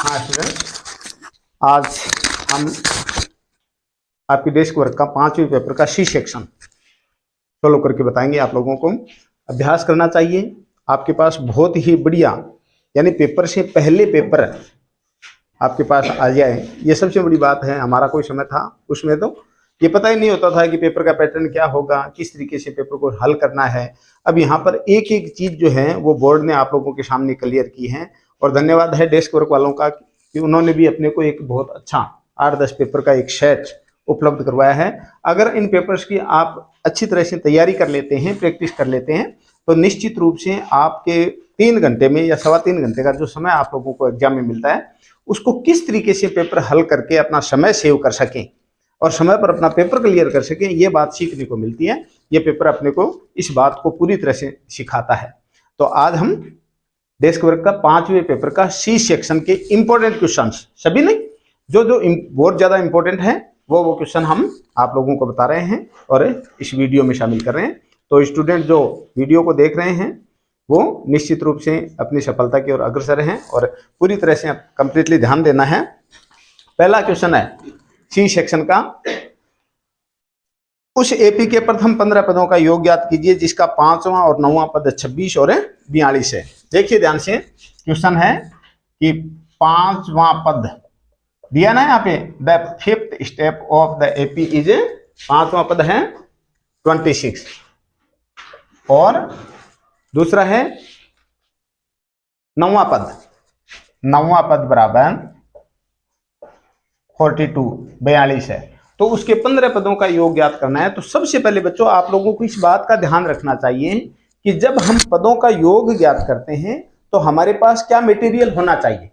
हाँ स्टूडेंट, आज हम आपकी डेस्क वर्क का 5वें पेपर का सी सेक्शन सोल्व करके बताएंगे। आप लोगों को अभ्यास करना चाहिए। आपके पास बहुत ही बढ़िया, यानी पेपर से पहले पेपर आपके पास आ जाए, ये सबसे बड़ी बात है। हमारा कोई समय था उसमें तो ये पता ही नहीं होता था कि पेपर का पैटर्न क्या होगा, किस तरीके से पेपर को हल करना है। अब यहाँ पर एक एक चीज जो है वो बोर्ड ने आप लोगों के सामने क्लियर की है, और धन्यवाद है डेस्क वर्क वालों का कि उन्होंने भी अपने को एक बहुत अच्छा 8-10 पेपर का एक सेट उपलब्ध करवाया है। अगर इन पेपर्स की आप अच्छी तरह से तैयारी कर लेते हैं, प्रैक्टिस कर लेते हैं, तो निश्चित रूप से आपके 3 घंटे में या 3.25 घंटे का जो समय आप लोगों को एग्जाम में मिलता है, उसको किस तरीके से पेपर हल करके अपना समय सेव कर सकें और समय पर अपना पेपर क्लियर कर सकें, ये बात सीखने को मिलती है। ये पेपर अपने को इस बात को पूरी तरह से सिखाता है। तो आज हम डेस्क वर्क का 5वें पेपर का सी सेक्शन के इंपॉर्टेंट क्वेश्चंस, सभी नहीं, जो बहुत ज्यादा इंपॉर्टेंट है वो क्वेश्चन हम आप लोगों को बता रहे हैं और इस वीडियो में शामिल कर रहे हैं। तो स्टूडेंट जो वीडियो को देख रहे हैं वो निश्चित रूप से अपनी सफलता की ओर अग्रसर हैं और पूरी तरह से कंप्लीटली ध्यान देना है। पहला क्वेश्चन है सी सेक्शन का, उस एपी के प्रथम 15 पदों का योग ज्ञात कीजिए जिसका 5वां और 9वां पद 26 और 42 है। देखिए ध्यान से, क्वेश्चन है कि 5वां पद दिया ना यहाँ पे, the 5th step of the AP is, 5वां पद है 26 और दूसरा है 9वां पद, 9वां पद बराबर 42 है। तो उसके 15 पदों का योग ज्ञात करना है। तो सबसे पहले बच्चों आप लोगों को इस बात का ध्यान रखना चाहिए कि जब हम पदों का योग ज्ञात करते हैं तो हमारे पास क्या मटेरियल होना चाहिए,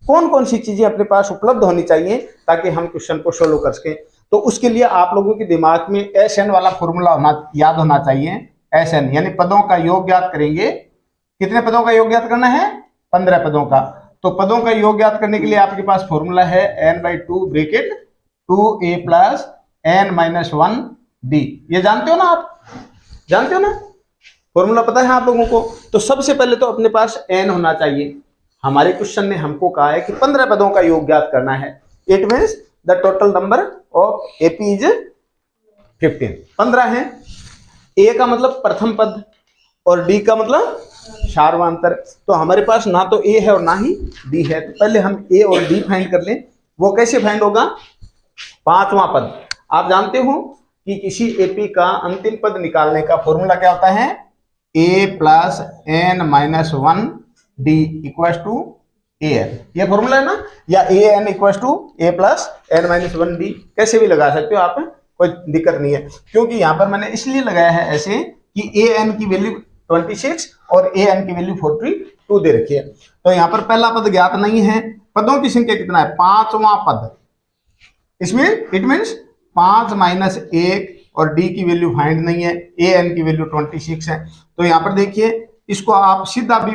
कौन कौन सी चीजें अपने पास उपलब्ध होनी चाहिए ताकि हम क्वेश्चन को सोल्व कर सकें। तो उसके लिए आप लोगों के दिमाग में SN वाला फॉर्मूला याद होना चाहिए। SN यानी पदों का योग ज्ञात करेंगे। कितने पदों का योग ज्ञात करना है? 15 पदों का। तो पदों का योग ज्ञात करने के लिए आपके पास फॉर्मूला है n/2 bracket 2a plus n-1d। ये जानते हो ना, आप जानते हो ना, फॉर्मूला पता है आप लोगों को। तो सबसे पहले तो अपने पास n होना चाहिए। हमारे क्वेश्चन ने हमको कहा है कि 15 पदों का योग ज्ञात करना है। It means the total number of AP is 15। 15 है। ए का मतलब प्रथम पद और डी का मतलब सार्वधातुक। तो हमारे पास ना तो ए है और ना ही डी है। तो पहले हम ए और डी फाइंड कर लें। वो कैसे फाइंड होगा? 5वां पद, आप जानते हो कि किसी एपी का अंतिम पद निकालने का फॉर्मूला क्या होता है? a plus n-1 d equal to an। ये फॉर्मूला है ना, या an equal to a plus n-1 d, कैसे भी लगा सकते हो आप, कोई दिक्कत नहीं है। क्योंकि यहाँ पर मैंने इसलिए लगाया है ऐसे कि an की वैल्यू 26 और an की वैल्यू 42 दे रखी है। तो यहाँ पर पहला पद ज्ञात नहीं है। पदों की संख्या कितना है? 5वां पद। इसमें इट मीन्स 5 माइनस 1 और डी की वैल्यू फाइंड नहीं है, an की वैल्यू 26 है। तो यहाँ पर देखिए, इसको आप सीधा भी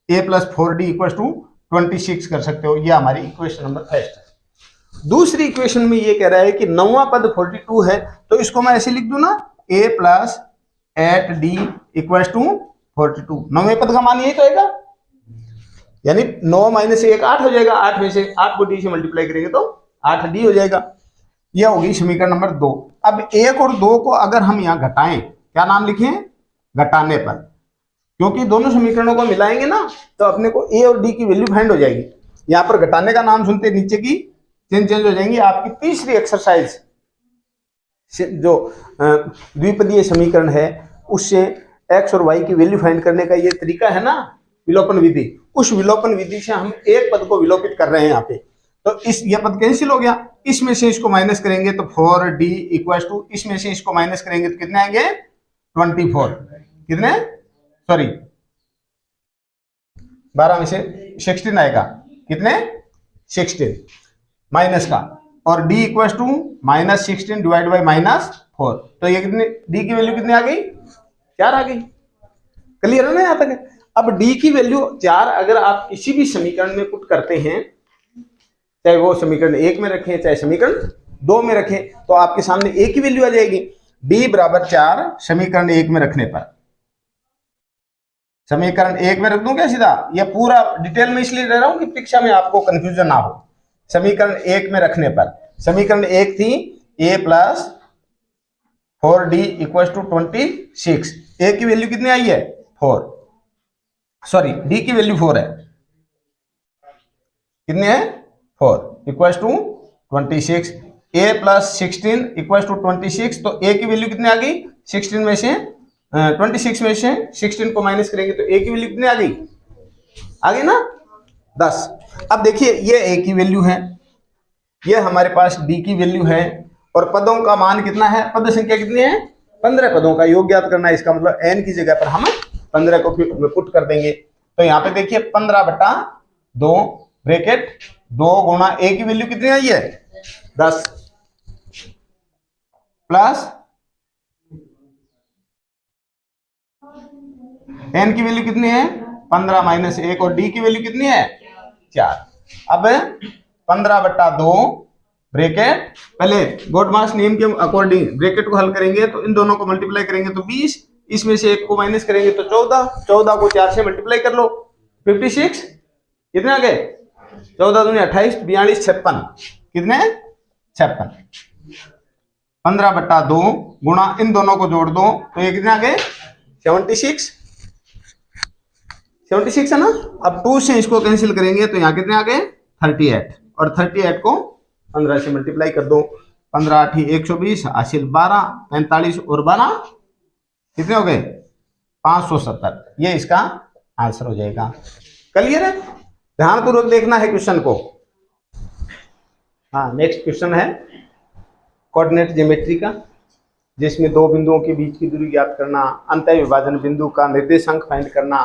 a plus 4d equal to 26 कर सकते हो। ये हमारी इक्वेशन नंबर फर्स्ट है। दूसरी इक्वेशन में ये कह रहा है कि 9वां पद 42 है। तो इसको मैं ऐसे लिख दूं ना, a plus 8d equal to 42। 9वें पद का मान यही तो आएगा, यानी 9 माइनस 1 8 हो जाएगा। 8 में से 8 को d से मल्टीप्लाई करेंगे तो 8d हो जाएगा। यह होगी समीकरण नंबर 2। अब 1 और 2 को अगर हम यहाँ घटाएं, क्या नाम लिखें? घटाने पर, क्योंकि दोनों समीकरणों को मिलाएंगे ना तो अपने को a और d की वैल्यू फाइंड हो जाएगी। यहाँ पर घटाने का नाम सुनते नीचे की चेंज हो जाएंगी। आपकी तीसरी एक्सरसाइज जो द्विपदीय समीकरण है उससे x और y की वैल्यू फाइंड करने का ये तरीका है ना, विलोपन विधि। उस विलोपन विधि से हम एक पद को विलोपित कर रहे हैं यहाँ पे। तो ये पद कैंसिल हो गया। इसमें से इसको माइनस करेंगे तो 4d इक्वल टू, इसमें से इसको माइनस करेंगे तो कितने आएंगे? 24। कितने? सॉरी 12 में से 16 आएगा। कितने? 16 माइनस का, और d इक्वल टू -16 डिवाइड बाई -4। तो ये कितने, d की वैल्यू कितनी आ गई? 4 आ गई। क्लियर है ना यहाँ तक? अब d की वैल्यू 4 अगर आप किसी भी समीकरण में पुट करते हैं, चाहे वो समीकरण 1 में रखें चाहे समीकरण 2 में रखें, तो आपके सामने a की वैल्यू आ जाएगी। d बराबर 4 समीकरण 1 में रखने पर। समीकरण 1 में रख दूं क्या सीधा? ये पूरा डिटेल में इसलिए ले रहा हूं कि परीक्षा में आपको कंफ्यूजन ना हो। समीकरण 1 में रखने पर समीकरण 1 थी a plus 4d equal to 26। a की वैल्यू कितनी आई है? 4, सॉरी d की वैल्यू 4 है, कितनी है? 4 equal to 26। a plus 16 equal to 26, तो a की वैल्यू कितनी आ गई? 16 में से 26 में से 16 को माइनस करेंगे तो a की वैल्यू कितनी आ गई? आ गई ना 10। अब देखिए ये a की वैल्यू है, ये हमारे पास d की वैल्यू है, और पदों का मान कितना है? पद संख्या कितनी है? 15 पदों का योग ज्ञात करना है। इसका मतलब n की जगह पर हम 15 को पुट कर देंगे। तो यहाँ पे देखिए 15/2 ब्रैकेट 2 गुणा a की वैल्यू कितनी आई है? 10 प्लस n की वैल्यू कितनी है? 15 माइनस 1, और d की वैल्यू कितनी है? 4। अब 15/2 ब्रैकेट, पहले गॉड मास नियम के अकॉर्डिंग ब्रैकेट को हल करेंगे तो इन दोनों को मल्टीप्लाई करेंगे तो 20, इसमें से 1 को माइनस करेंगे तो 14, 14 को 4 से मल्टीप्लाई कर लो 56, कितने आ गए? 14 दूनी 28, 42, 56, कितने? 56। 15/2 गुणा इन दोनों को जोड़ दो तो ये कितने आ गए? 76, 76 है ना। अब 2 से इसको कैंसिल करेंगे तो यहाँ कितने आ गए? 38, और 38 को 15 से मल्टीप्लाई कर दो। 15 8 120, हासिल 12, 45 और 12 कितने हो गए? 570। ये इसका आंसर हो जाएगा। क्लियर है? ध्यानपूर्वक देखना है क्वेश्चन को। हाँ, नेक्स्ट क्वेश्चन है कोऑर्डिनेट ज्योमेट्री का, जिसमें दो बिंदुओं के बीच की दूरी ज्ञात करना, अंतः विभाजन बिंदु का निर्देशांक फाइंड करना,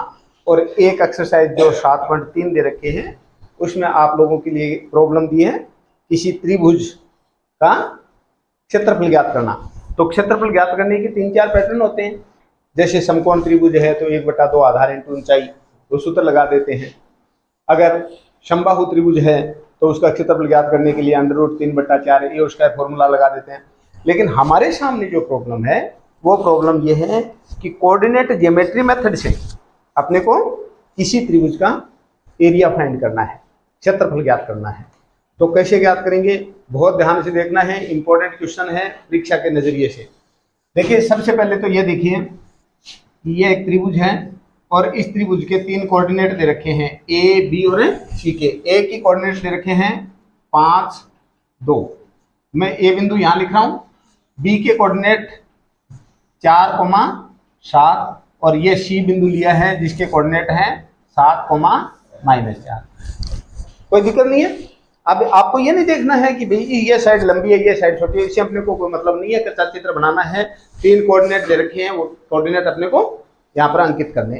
और एक एक्सरसाइज जो 7.3 दे रखे हैं उसमें आप लोगों के लिए प्रॉब्लम दी है किसी त्रिभुज का क्षेत्रफल ज्ञात करना। तो क्षेत्रफल ज्ञात करने के 3-4 पैटर्न होते हैं। जैसे समकोण त्रिभुज है तो 1/2 आधार इंटू ऊंचाई, वो सूत्र लगा देते हैं। अगर समबाहु त्रिभुज है तो उसका क्षेत्रफल ज्ञात करने के लिए √3/4 ये उसका फॉर्मूला लगा देते हैं। लेकिन हमारे सामने जो प्रॉब्लम है वो प्रॉब्लम ये है कि कोऑर्डिनेट ज्योमेट्री मेथड से अपने को किसी त्रिभुज का एरिया फाइंड करना है, क्षेत्रफल ज्ञात करना है। तो कैसे ज्ञात करेंगे? बहुत ध्यान से देखना है, इंपॉर्टेंट क्वेश्चन है परीक्षा के नजरिए से। देखिए सबसे पहले तो ये देखिए, ये एक त्रिभुज है और इस त्रिभुज के 3 कोऑर्डिनेट दे रखे हैं, ए बी और सी के। ए की कोऑर्डिनेट दे रखे हैं 5 2, मैं ए बिंदु यहाँ लिख रहा हूँ। बी के कोऑर्डिनेट 4, 7, और ये सी बिंदु लिया है जिसके कोऑर्डिनेट हैं 7, -4। कोई दिक्कत नहीं है। अब आपको ये नहीं देखना है कि भाई ये साइड लंबी है ये साइड छोटी है, इससे अपने को कोई मतलब नहीं है। कच्चा चित्र बनाना है, 3 कोऑर्डिनेट दे रखे हैं, वो कोऑर्डिनेट अपने को यहाँ पर अंकित करने।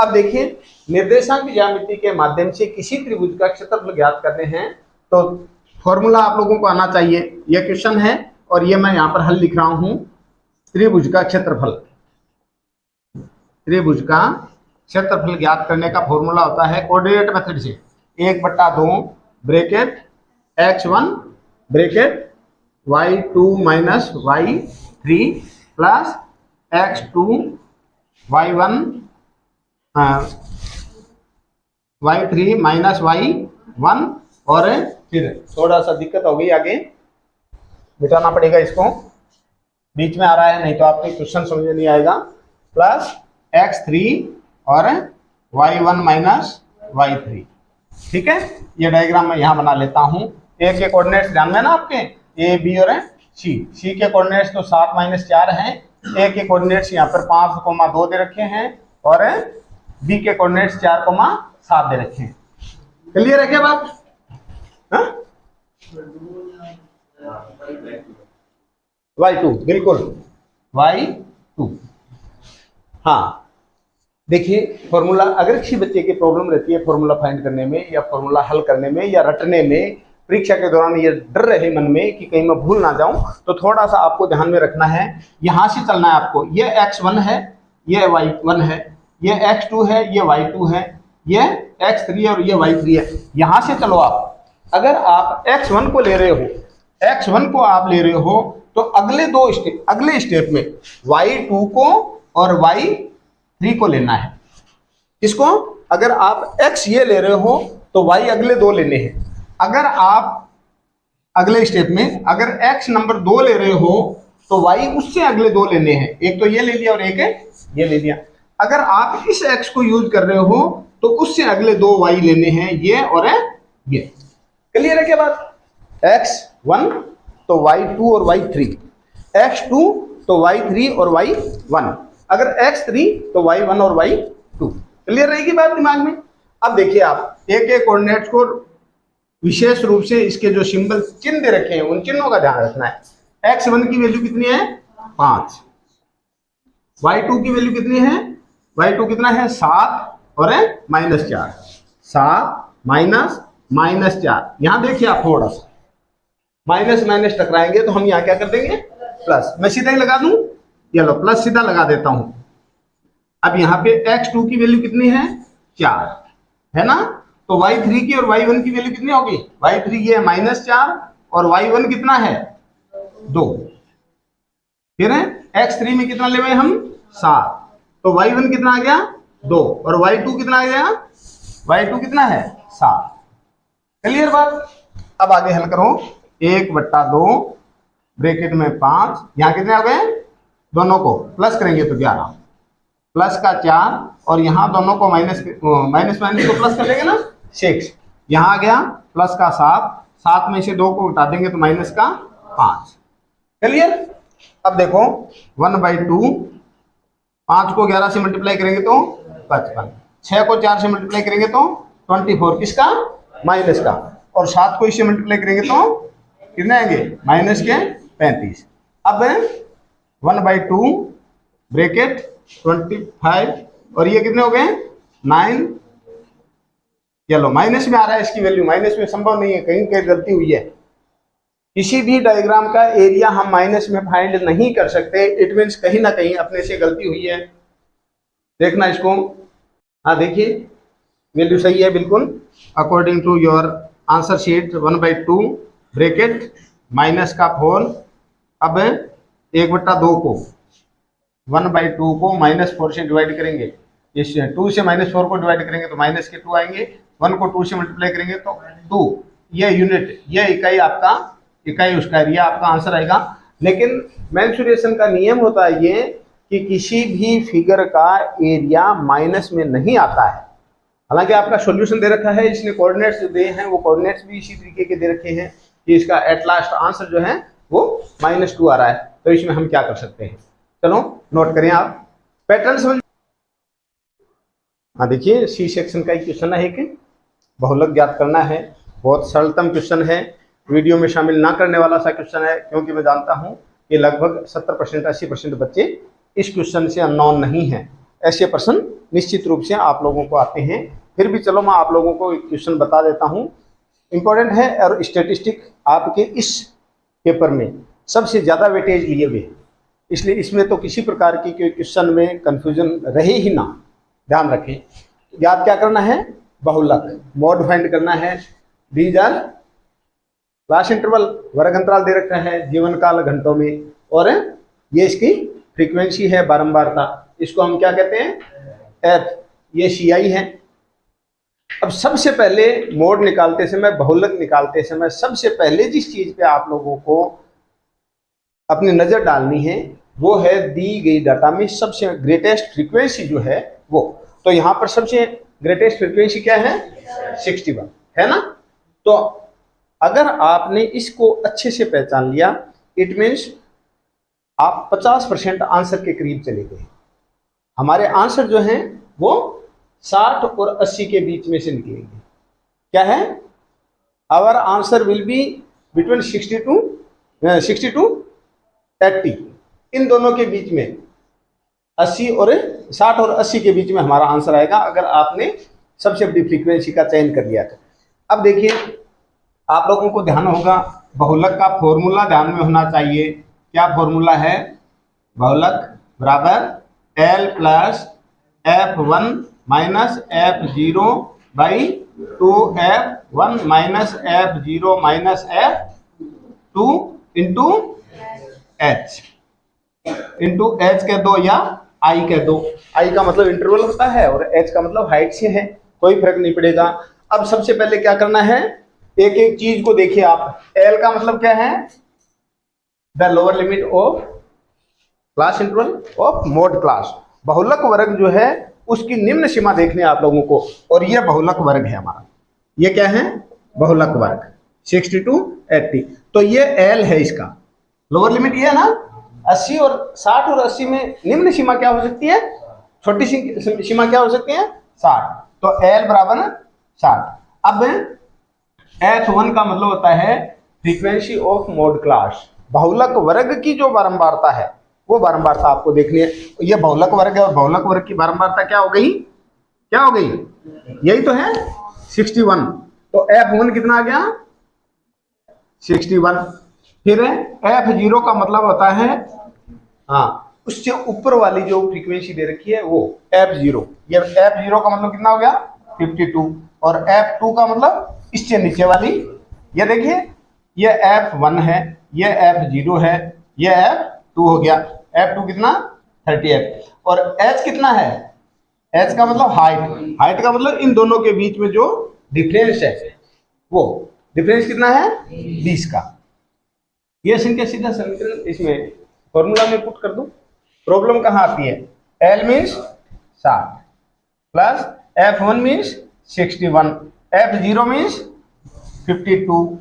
अब देखिए, निर्देशांक ज्यामिति के माध्यम से किसी त्रिभुज का क्षेत्रफल ज्ञात करने हैं तो फॉर्मूला आप लोगों को आना चाहिए। यह क्वेश्चन है और ये मैं यहाँ पर हल लिख रहा हूँ। त्रिभुज का क्षेत्रफल, त्रिभुज का क्षेत्रफल ज्ञात करने का फॉर्मूला होता है कोऑर्डिनेट मेथड से 1/2 bracket x1 bracket y2 minus y3 plus x2 y1 y3 minus y1, और फिर थोड़ा सा दिक्कत हो गई, आगे मिटाना पड़ेगा इसको, बीच में आ रहा है नहीं तो आपको क्वेश्चन समझ में नहीं आएगा, प्लस x3 और y1 माइनस y3। ठीक है, ये डायग्राम मैं यहाँ बना लेता हूँ। ए के कोऑर्डिनेट्स ध्यान में ना आपके, ए बी और सी। सी के कोऑर्डिनेट्स तो 7 -4 हैं। ए के कोऑर्डिनेट्स यहाँ पर 5, 2 दे रखे हैं, और बी के कोऑर्डिनेट्स 4, 7 दे रखे हैं। क्लियर है क्या बात? y2 बिल्कुल y2। हाँ देखिए, फॉर्मूला अगर किसी बच्चे की प्रॉब्लम रहती है फॉर्मूला फाइंड करने में या फॉर्मूला हल करने में या रटने में, परीक्षा के दौरान ये डर रहे मन में कि कहीं मैं भूल ना जाऊं, तो थोड़ा सा आपको ध्यान में रखना है। यहां से चलना है आपको। ये x1 है, ये y1 है, ये x2 है, ये y2 है, ये x3 और ये y3 है। यहां से चलो आप। अगर आप x1 को ले रहे हो, x1 को आप ले रहे हो तो अगले स्टेप में y2 को और y3 को लेना है। किसको? अगर आप x ये ले रहे हो तो y अगले 2 लेने हैं। अगर आप अगले स्टेप में अगर x नंबर 2 ले रहे हो तो y उससे अगले 2 लेने हैं। एक तो ये ले लिया और एक है ये ले लिया। अगर आप इस x को यूज कर रहे हो तो उससे अगले 2 y लेने हैं, ये और ये। क्लियर है क्या बात? x1 तो y2 और y3, x2 तो y3 और y1, अगर x3 तो y1 और y2। क्लियर रहेगी बात दिमाग में? अब देखिए आप एक एक कोऑर्डिनेट्स को विशेष रूप से इसके जो सिंबल चिन्ह दे रखे हैं उन चिन्हों का ध्यान रखना है। x1 की वैल्यू कितनी है? 5। y2 की वैल्यू कितनी है? y2 कितना है? 7 और -4। 7 -4। यहां देखिए आप थोड़ा सा माइनस माइनस टकराएंगे तो हम यहाँ क्या कर देंगे? प्लस। मैं सीधा ही लगा दूं, ये लो प्लस सीधा लगा देता हूं। अब यहाँ पे x2 की वैल्यू कितनी है? 4 है ना? तो y3 की और y1 की वैल्यू कितनी होगी? y3 ये है -4 और y1 कितना है? 2। फिर है x3 में कितना ले हुए हम? 7। तो y1 कितना आ गया? 2 और y2 कितना आ गया? y2 कितना है? 7। क्लियर बात? अब आगे हल करो। 1/2 ब्रैकेट में 5, यहाँ कितने आ गए? दोनों को प्लस करेंगे तो 11, प्लस का 4 और यहाँ दोनों को माइनस को प्लस कर देंगे ना 6। यहाँ आ गया प्लस का 7, 7 में से 2 को उठा देंगे तो माइनस का 5। क्लियर? अब देखो 1/2, 5 को 11 से मल्टीप्लाई करेंगे तो 55, 6 को 4 से मल्टीप्लाई करेंगे तो 24, किसका? माइनस का, और 7 को इससे मल्टीप्लाई करेंगे तो कितने आएंगे? माइनस के 35। अब 1/2 ब्रैकेट 25 और ये कितने हो गए? 9। चलो माइनस में आ रहा है इसकी वैल्यू, माइनस में संभव नहीं है, कहीं कहीं गलती हुई है। किसी भी डायग्राम का एरिया हम माइनस में फाइंड नहीं कर सकते, इट मीन्स कहीं ना कहीं अपने से गलती हुई है। देखना इसको। हाँ देखिए वैल्यू सही है बिल्कुल, according to your answer sheet. 1/2 bracket minus का 4। अब 1/2 को 1/2 को -4 से डिवाइड करेंगे, इस 2 से -4 को डिवाइड करेंगे तो माइनस के 2 आएंगे, 1 को 2 से मल्टीप्लाई करेंगे तो 2। ये यूनिट, ये इकाई आपका, इकाई उसका एरिया आपका आंसर आएगा। लेकिन मेंसुरेशन का नियम होता है ये कि किसी भी फिगर का एरिया माइनस में नहीं आता है। हालांकि आपका सॉल्यूशन दे रखा है, इसने कोऑर्डिनेट्स जो दिए हैं वो कोऑर्डिनेट्स भी इसी तरीके के दे रखे हैं कि इसका एट लास्ट आंसर जो है वो -2 आ रहा है। तो इसमें हम क्या कर सकते हैं? चलो नोट करें आप, पैटर्न समझ। हाँ देखिए सी सेक्शन का एक क्वेश्चन है, एक बहुलक ज्ञात करना है। बहुत सरलतम क्वेश्चन है, वीडियो में शामिल ना करने वाला सा क्वेश्चन है, क्योंकि मैं जानता हूँ कि लगभग 70% 80% बच्चे इस क्वेश्चन से अननोन नहीं है। ऐसे प्रश्न निश्चित रूप से आप लोगों को आते हैं। फिर भी चलो मैं आप लोगों को एक क्वेश्चन बता देता हूँ, इंपॉर्टेंट है और स्टैटिस्टिक आपके इस पेपर में सबसे ज़्यादा वेटेज लिए हुए, इसलिए इसमें तो किसी प्रकार की कोई क्वेश्चन में कंफ्यूजन रहे ही ना। ध्यान रखें, याद क्या करना है? बहुलक, मोड फाइंड करना है। दीज आर क्लास इंटरवल, वर्ग अंतराल दे रखा है जीवन काल घंटों में, और ये इसकी फ्रीक्वेंसी है बारंबारता, इसको हम क्या कहते हैं? एफ। ये CI है। अब सबसे पहले मोड निकालते समय, बहुलक निकालते समय सबसे पहले जिस चीज पे आप लोगों को अपनी नजर डालनी है वो है दी गई डाटा में सबसे ग्रेटेस्ट फ्रीक्वेंसी जो है वो। तो यहाँ पर सबसे ग्रेटेस्ट फ्रीक्वेंसी क्या है? 61 है ना? तो अगर आपने इसको अच्छे से पहचान लिया, इट मीन्स आप 50% आंसर के करीब चले गए। हमारे आंसर जो हैं वो 60 और 80 के बीच में से निकलेंगे। क्या है? Our answer will be between 60 to 80, इन दोनों के बीच में 60 और 80 के बीच में हमारा आंसर आएगा, अगर आपने सबसे बड़ी फ्रीक्वेंसी का चयन कर लिया तो। अब देखिए आप लोगों को ध्यान होगा, बहुलक का फॉर्मूला ध्यान में होना चाहिए। क्या फॉर्मूला है? बहुलक बराबर L plus F1 minus F0 by 2F1 minus F0 minus F2 into H के 2 या आई कह दो, आई का मतलब इंटरवल होता है और एच का मतलब हाइट से है, कोई फर्क नहीं पड़ेगा। अब सबसे पहले क्या करना है, एक एक चीज को देखिए आप। एल का मतलब क्या है, the lower limit of class interval of mode class. बहुलक वर्ग जो है उसकी निम्न सीमा देखने आप लोगों को, और ये बहुलक वर्ग है हमारा। ये क्या है, बहुलक वर्ग 60 to 80। तो ये एल है, इसका लोअर लिमिट ये है ना 80, और 60 और 80 में निम्न सीमा क्या हो सकती है, छोटी सीमा क्या हो सकती है 60। तो एल बराबर 60। अब F1 का मतलब होता है फ्रीक्वेंसी ऑफ मोड क्लास। बहुलक वर्ग की जो बारंबारता है वो बारंबारता आपको देखनी है। ये बहुलक वर्ग है और बहुलक वर्ग की बारंबारता क्या हो गई, क्या हो गई, यही तो है 61। तो F1 कितना आ गया 61। फिर F0 का मतलब होता है, हाँ, उससे ऊपर वाली जो फ्रीक्वेंसी दे रखी है वो F0। ये F0 का मतलब कितना हो गया 52, और F2 का मतलब इससे नीचे वाली, ये देखिए ये F1 है, ये F0 है, ये F2 हो गया। F2 कितना 38, और H कितना है, H का मतलब हाइट, हाइट का मतलब इन दोनों के बीच में जो डिफरेंस है वो डिफरेंस कितना है 20 का। ये संख्या सीधा समीकरण इसमें फॉर्मूला में पुट कर दो। प्रॉब्लम कहाँ आती है, L means 60 plus F1 means 61, F0 means 52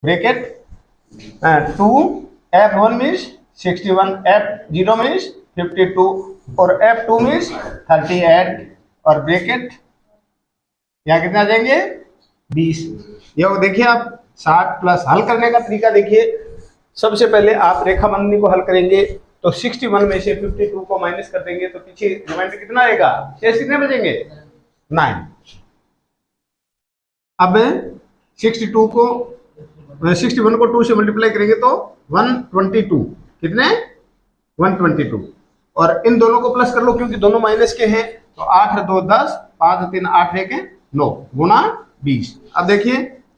bracket 2, F1 means 61, F0 means 52 और F2 मीन्स 38 और ब्रैकेट यहाँ कितना आ जाएंगे 20। ये देखिए आप 60 प्लस हल करने का तरीका देखिए। सबसे पहले आप रेखा बंधनी को हल करेंगे तो 61 में से 52 को माइनस कर देंगे तो पीछे रिमाइंडर कितना आएगा, शेष कितने बचेंगे 9। अब 61 को 2 से मल्टीप्लाई करेंगे तो 122, कितने 122, और इन दोनों को प्लस कर लो क्योंकि दोनों माइनस के हैं। तो 8 2 10, 5 3 8 1 9 गुना 20। अब देखिए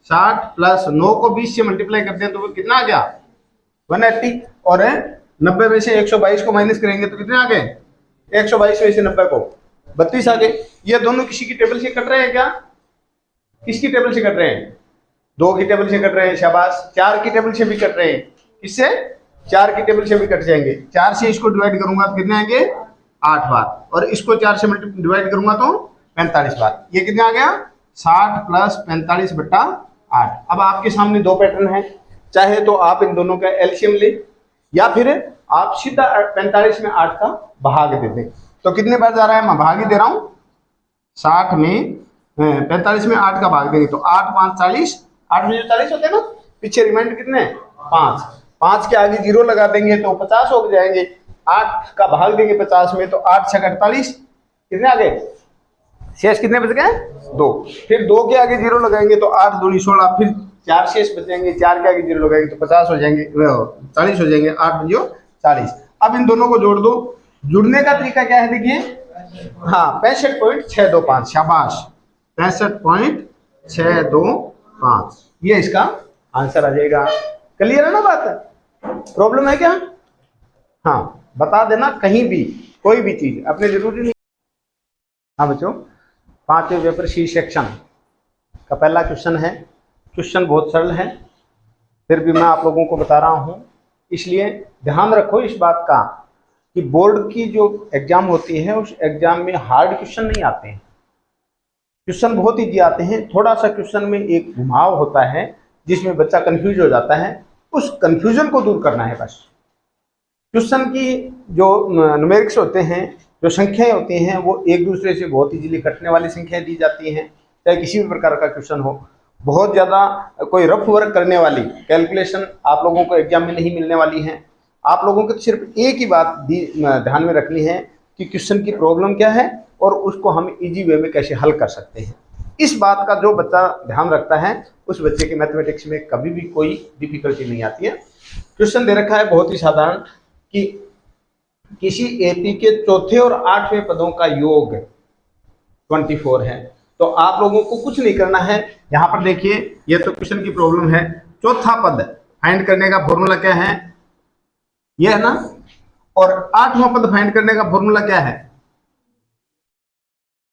60 प्लस 9 को 20 से मल्टीप्लाई करते हैं तो वो कितना आ गया 180, और 90 में से 122 को माइनस करेंगे तो कितने आ गए 122 में से 90 को 32 आ गए। ये दोनों किसी की टेबल से कट रहे हैं क्या, किसकी टेबल से कट रहे हैं, 2 की टेबल से कट रहे हैं, शाबाश। 4 की टेबल से भी कट रहे हैं, किससे 4 की टेबल से भी कट जाएंगे। 4 से इसको डिवाइड करूंगा तो कितने आएंगे 8 बार, और इसको 4 से डिवाइड करूंगा तो 45 बार। ये कितने आ गया 60 प्लस 45 बट्टा 8। अब आपके सामने दो पैटर्न है, चाहे तो आप इन दोनों का एलसीएम ले या फिर आप सीधा 45 में 8 का भाग दे दें। तो कितने बार जा रहा है, मैं भाग ही दे रहा हूं, 60 में 45 में 8 का भाग देंगे तो 8 5 40, 8 में जो 40 होते हैं ना, पीछे रिमाइंडर कितने 5, 5 के आगे 0 लगा देंगे तो 50 हो जाएंगे। 8 का भाग देंगे 50 में तो 8 6 48, कितने आ गए, शेष कितने बच गए 2। फिर 2 के आगे 0 लगाएंगे तो 8 2 16, फिर 4 शेष बचेंगे, 4 के आगे 0 लगाएंगे तो 50 हो जाएंगे, 40 हो जाएंगे, 8 2 40। अब इन दोनों को जोड़ दो। जुड़ने का तरीका क्या है देखिए, हाँ 65.625, शाबाश 65.625, ये इसका आंसर आ जाएगा। क्लियर है ना बात, प्रॉब्लम है क्या, हाँ बता देना कहीं भी कोई भी चीज, अपने जरूरी नहीं। हाँ बच्चों, 5वें पेपर सी सेक्शन का पहला क्वेश्चन है। क्वेश्चन बहुत सरल है, फिर भी मैं आप लोगों को बता रहा हूँ, इसलिए ध्यान रखो इस बात का कि बोर्ड की जो एग्जाम होती है उस एग्जाम में हार्ड क्वेश्चन नहीं आते हैं, क्वेश्चन बहुत ईजी आते हैं। थोड़ा सा क्वेश्चन में एक घुमाव होता है जिसमें बच्चा कंफ्यूज हो जाता है, उस कंफ्यूजन को दूर करना है बस। क्वेश्चन की जो न्यूमेरिक्स होते हैं, जो संख्याएं होती हैं, वो एक दूसरे से बहुत इजीली कटने वाली संख्याएं दी जाती हैं, चाहे किसी भी प्रकार का क्वेश्चन हो। बहुत ज़्यादा कोई रफ वर्क करने वाली कैलकुलेशन आप लोगों को एग्जाम में नहीं मिलने वाली है। आप लोगों को सिर्फ एक ही बात ध्यान में रखनी है कि क्वेश्चन की प्रॉब्लम क्या है और उसको हम इजी वे में कैसे हल कर सकते हैं। इस बात का जो बच्चा ध्यान रखता है उस बच्चे के मैथमेटिक्स में कभी भी कोई डिफिकल्टी नहीं आती है। क्वेश्चन दे रखा है बहुत ही साधारण कि किसी एपी के चौथे और 8वें पदों का योग 24 है। तो आप लोगों को कुछ नहीं करना है, यहाँ पर देखिए ये तो क्वेश्चन की प्रॉब्लम है। चौथा पद फाइंड करने का फॉर्मूला क्या है, ये है ना, और 8वां पद फाइंड करने का फॉर्मूला क्या है?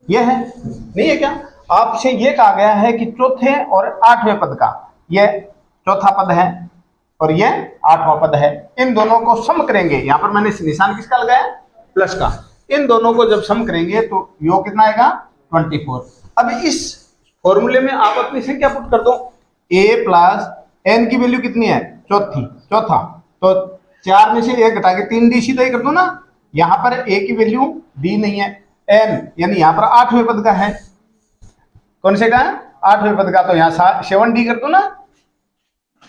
यह है, नहीं है क्या? आपसे ये कहा गया है कि चौथे और 8वें पद का, यह चौथा पद है और यह 8वां पद है, इन दोनों को सम करेंगे। यहां पर मैंने निशान किसका लगाया? प्लस का। इन दोनों को जब सम करेंगे तो योग कितना आएगा? 24। अब इस फॉर्मूले में आप अपनी संख्या पुट कर दो। a प्लस n की वैल्यू कितनी है? चौथा, तो 4 में से 1 घटा के 3d सीधा ही कर दो ना। यहां पर a की वैल्यू d नहीं है, n यानी यहां पर 8वें पद का है। कौन से का है? 8वें पद का, तो यहाँ 7d कर दो ना,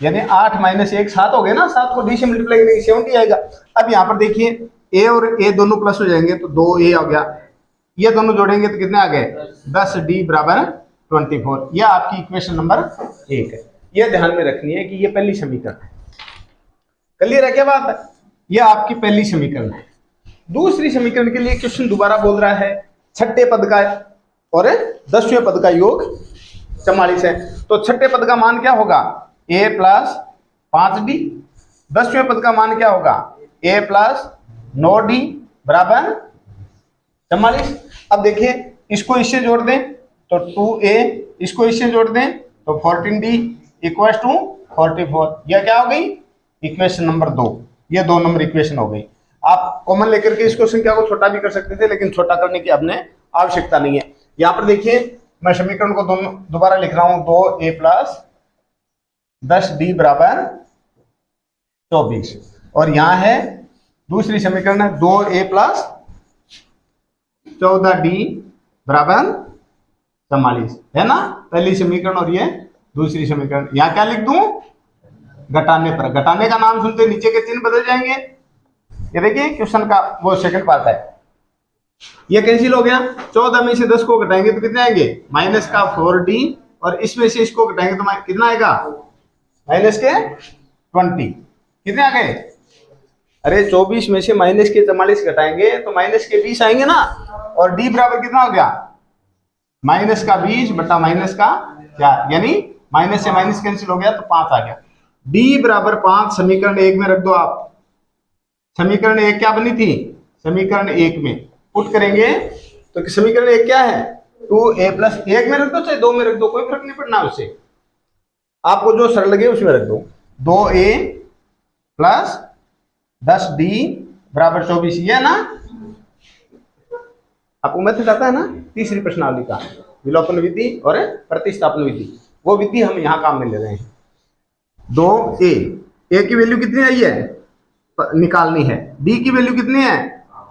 यानी 8 माइनस 1 7 हो गए ना, 7 को d से मल्टीप्लाई करेंगे 70 आएगा। अब यहाँ पर देखिए a और a दोनों प्लस हो जाएंगे तो 2a हो गया, ये दोनों जोड़ेंगे तो कितने आ गए? 10d बराबर 24। यह आपकी इक्वेशन नंबर 1 है। यह ध्यान में रखनी है कि यह पहली समीकरण है। क्लियर है क्या बात? यह आपकी पहली समीकरण है। दूसरी समीकरण के लिए क्वेश्चन दोबारा बोल रहा है, छठे पद का और 10वें पद का योग 44 है, तो छठे पद का मान क्या होगा? a plus 5d। 10वें पद का मान क्या होगा? a प्लस 9d बराबर 44। अब देखिए इसको इससे जोड़ दें तो 2a, इसको इससे जोड़ दें तो 14d इक्वल टू 44। यह क्या हो गई? Equation number 2। ये 2 नंबर इक्वेशन हो गई। आप कॉमन लेकर के इसको संख्या को छोटा भी कर सकते थे, लेकिन छोटा करने की आपने आवश्यकता नहीं है। यहाँ पर देखिए मैं समीकरण को दोबारा लिख रहा हूं, 2a प्लस 10d बराबर 24, और यहाँ है दूसरी समीकरण है 2a प्लस 14d बराबर 44, है ना? पहली समीकरण और ये दूसरी समीकरण। यहाँ क्या लिख दूं? घटाने पर, घटाने का नाम सुनते नीचे के चिन्ह बदल जाएंगे। ये देखिए क्वेश्चन का वो सेकंड पार्ट है, ये कैंसिल हो गया। 14 में से 10 को घटाएंगे तो कितने आएंगे? माइनस का 4d, और इसमें से इसको घटाएंगे तो कितना आएगा? माइनस के 20। कितने आ गए? अरे 24 में से माइनस के 44 घटाएंगे तो माइनस के 20 आएंगे ना, और d बराबर कितना हो गया? माइनस का 20 बटा माइनस का 4, यानी माइनस से माइनस कैंसिल हो गया तो 5 आ गया। d बराबर 5 समीकरण 1 में रख दो आप। समीकरण 1 क्या बनी थी? समीकरण 1 में पुट करेंगे तो समीकरण 1 क्या है? 2a प्लस 1 में रख दो चाहे 2 में रख दो, कोई फर्क नहीं पड़ना उससे, आपको जो सरल लगे उसमें रख दो। 2a प्लस 10d बराबर 24, ये ना आपको मेथड आता है ना तीसरी प्रश्नावली का, विलोपन विधि और प्रतिस्थापन विधि, वो विधि हम यहाँ काम में ले रहे हैं। 2a की वैल्यू कितनी आई है? निकालनी है। d की वैल्यू कितनी है?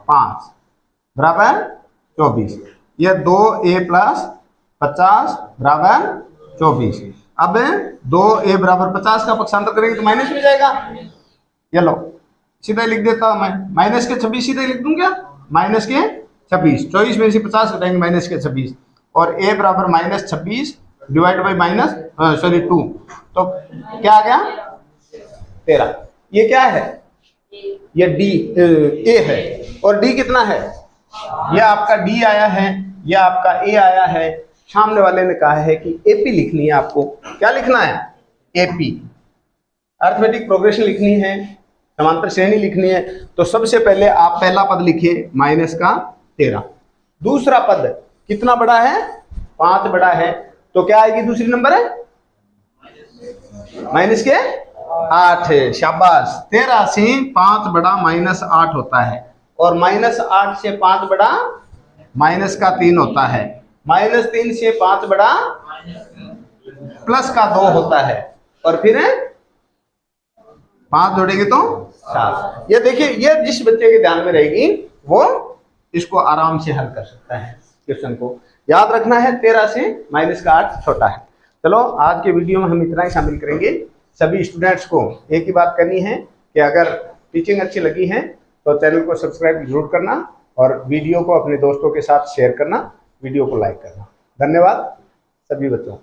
5 बराबर 24। यह 2a प्लस 50 बराबर 24। अब 2a बराबर 50 का पक्षांतर करेंगे तो माइनस में जाएगा। ये लो सीधा लिख देता हूं मैं, माइनस के 26 सीधा लिख दूं क्या? माइनस के 26, 24 में से 50 घटाएंगे माइनस के 26, और a बराबर माइनस 26 डिवाइड बाई माइनस 2, तो क्या आ गया? 13। ये क्या है? ये a है, और d कितना है? यह आपका d आया है, यह आपका a आया है। सामने वाले ने कहा है कि AP लिखनी है, आपको क्या लिखना है? AP, अर्थमेटिक प्रोग्रेशन लिखनी है, समांतर श्रेणी लिखनी है। तो सबसे पहले आप पहला पद लिखिए माइनस का 13, दूसरा पद कितना बड़ा है? 5 बड़ा है, तो क्या आएगी दूसरी नंबर है? माइनस के 8। शाबाश, 13 से 5 बड़ा माइनस 8 होता है, और माइनस 8 से 5 बड़ा माइनस का 3 होता है, माइनस 3 से 5 बड़ा प्लस का 2 होता है, और फिर 5 जोड़ेंगे तो 7। ये देखिए, ये जिस बच्चे के ध्यान में रहेगी वो इसको आराम से हल कर सकता है। क्वेश्चन को याद रखना है, 13 से माइनस का 8 छोटा है। चलो आज के वीडियो में हम इतना ही शामिल करेंगे। सभी स्टूडेंट्स को एक ही बात करनी है कि अगर टीचिंग अच्छी लगी है तो चैनल को सब्सक्राइब जरूर करना, और वीडियो को अपने दोस्तों के साथ शेयर करना, वीडियो को लाइक करना। धन्यवाद सभी बच्चों।